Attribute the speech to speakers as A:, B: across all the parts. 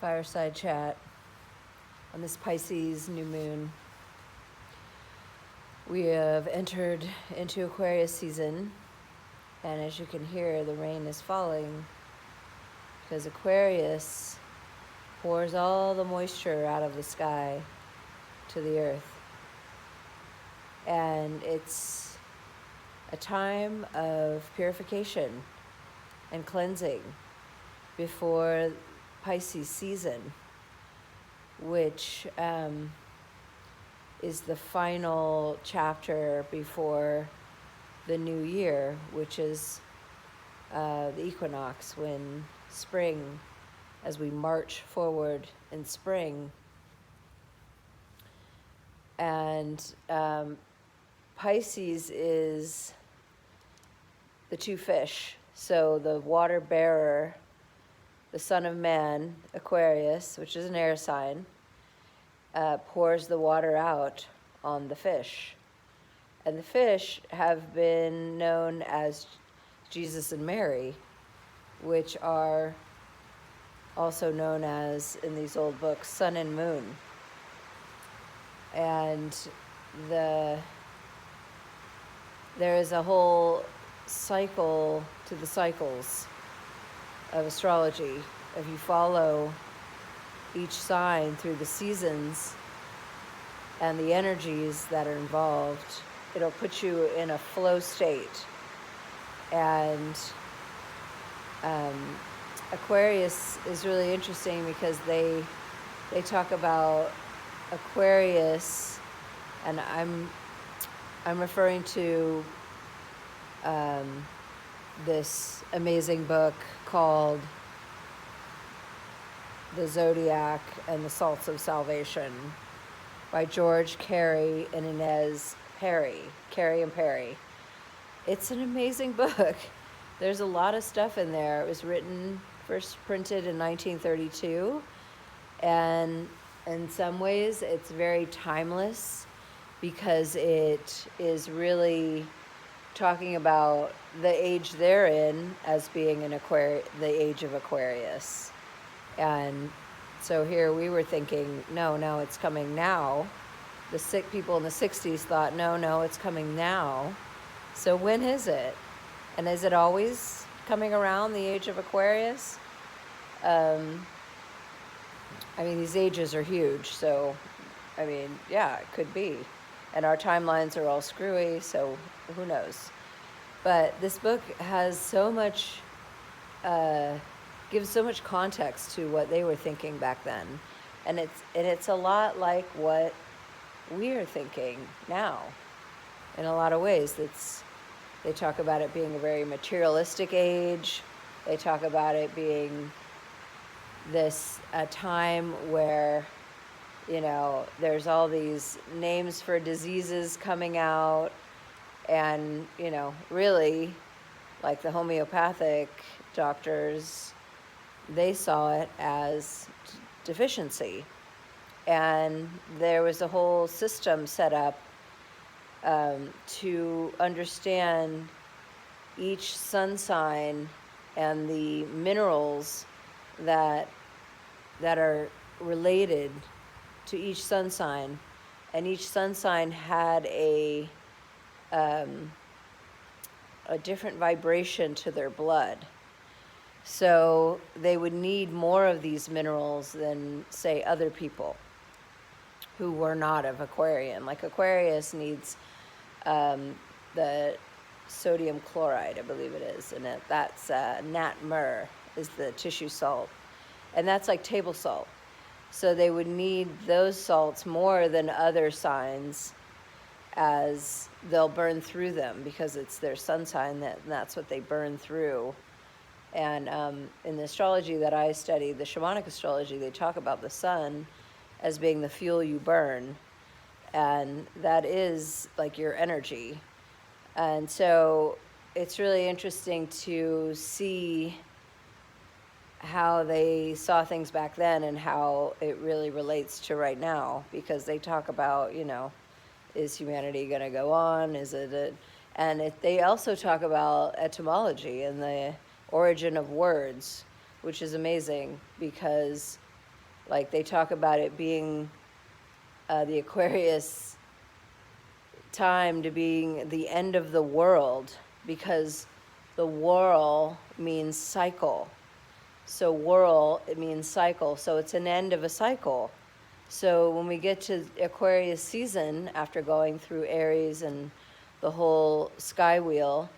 A: fireside chat on this Pisces new moon. We have entered into Aquarius season, and as you can hear, the rain is falling because Aquarius pours all the moisture out of the sky to the earth. And it's a time of purification and cleansing before Pisces season, which is the final chapter before the new year, which is the equinox, when spring, as we march forward in spring. And Pisces is the two fish. So the water bearer, the son of man, Aquarius, which is an air sign, pours the water out on the fish. And the fish have been known as Jesus and Mary, which are also known as, in these old books, sun and moon. And there is a whole cycle to the cycles of astrology. If you follow each sign through the seasons and the energies that are involved, it'll put you in a flow state. And Aquarius is really interesting because they talk about Aquarius, and I'm referring to this amazing book called The Zodiac and the Salts of Salvation by George Carey and Inez Perry. Carey and Perry. It's an amazing book. There's a lot of stuff in there. It was first printed in 1932, and in some ways it's very timeless because it is really talking about the age they're in as being the age of Aquarius. And so here we were thinking, no, it's coming now. The sick people in the 60s thought, no, it's coming now. So when is it? And is it always coming around the age of Aquarius? These ages are huge, so, yeah, it could be. And our timelines are all screwy, so who knows? But this book has so much, gives so much context to what they were thinking back then. And it's a lot like what we are thinking now, in a lot of ways. They talk about it being a very materialistic age. They talk about it being a time where, there's all these names for diseases coming out, and, really, like the homeopathic doctors, they saw it as deficiency. And there was a whole system set up to understand each sun sign and the minerals that are related to each sun sign. And each sun sign had a different vibration to their blood. So they would need more of these minerals than, say, other people who were not of Aquarian. Like Aquarius needs the sodium chloride, I believe it is, and that's nat myrrh is the tissue salt, and that's like table salt. So they would need those salts more than other signs, as they'll burn through them because it's their sun sign, that's what they burn through. And in the astrology that I study, the shamanic astrology, they talk about the sun as being the fuel you burn, and that is like your energy. And so it's really interesting to see how they saw things back then and how it really relates to right now, because they talk about, is humanity going to go on? They also talk about etymology and the origin of words, which is amazing because Like they talk about it being the Aquarius time to being the end of the world, because the whirl means cycle. So whirl, it means cycle. So it's an end of a cycle. So when we get to Aquarius season, after going through Aries and the whole sky wheel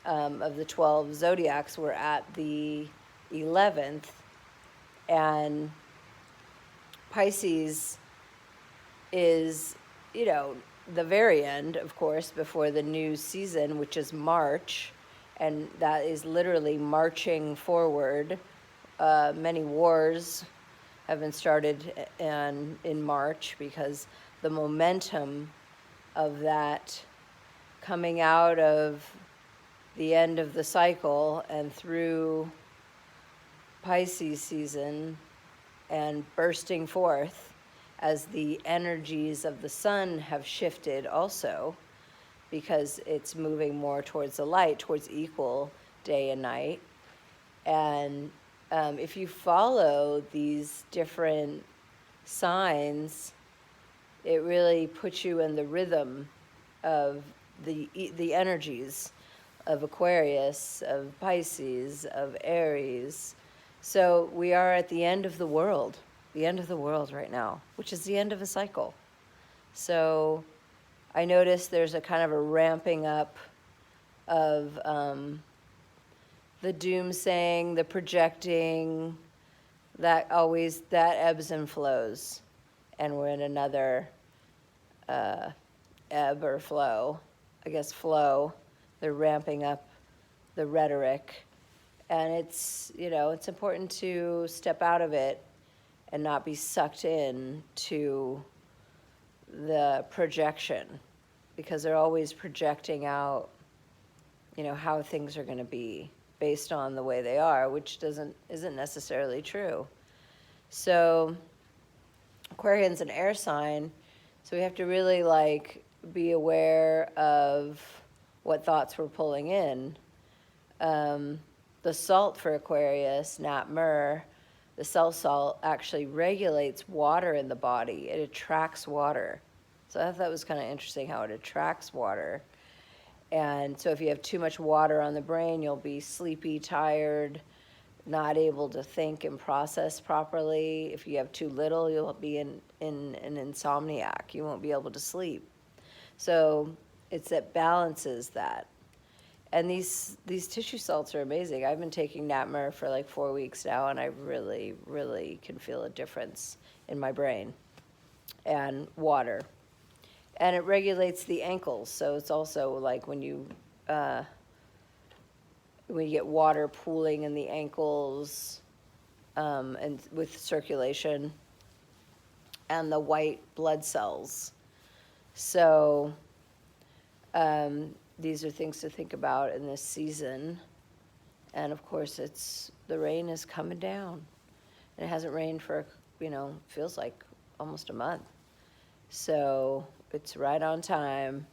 A: of the 12 zodiacs, we're at the 11th. And Pisces is, the very end, of course, before the new season, which is March. And that is literally marching forward. Many wars have been started in March, because the momentum of that coming out of the end of the cycle and through Pisces season and bursting forth as the energies of the sun have shifted also, because it's moving more towards the light, towards equal day and night. And if you follow these different signs, it really puts you in the rhythm of the energies of Aquarius, of Pisces, of Aries. So we are at the end of the world right now, which is the end of a cycle. So I noticed there's a kind of a ramping up of the doomsaying, the projecting, that ebbs and flows. And we're in another ebb or flow. I guess flow. They're ramping up the rhetoric. And it's important to step out of it and not be sucked in to the projection, because they're always projecting out, how things are going to be based on the way they are, which isn't necessarily true. So Aquarian's an air sign, so we have to really be aware of what thoughts we're pulling in. The salt for Aquarius, not myrrh, the salt actually regulates water in the body. It attracts water. So I thought that was kind of interesting how it attracts water. And so if you have too much water on the brain, you'll be sleepy, tired, not able to think and process properly. If you have too little, you'll be in an insomniac. You won't be able to sleep. So it balances that. And these tissue salts are amazing. I've been taking Natmer for 4 weeks now, and I really, really can feel a difference in my brain and water. And it regulates the ankles, so it's also when you get water pooling in the ankles, and with circulation and the white blood cells. So these are things to think about in this season. And of course, the rain is coming down. It hasn't rained for, feels like almost a month. So it's right on time.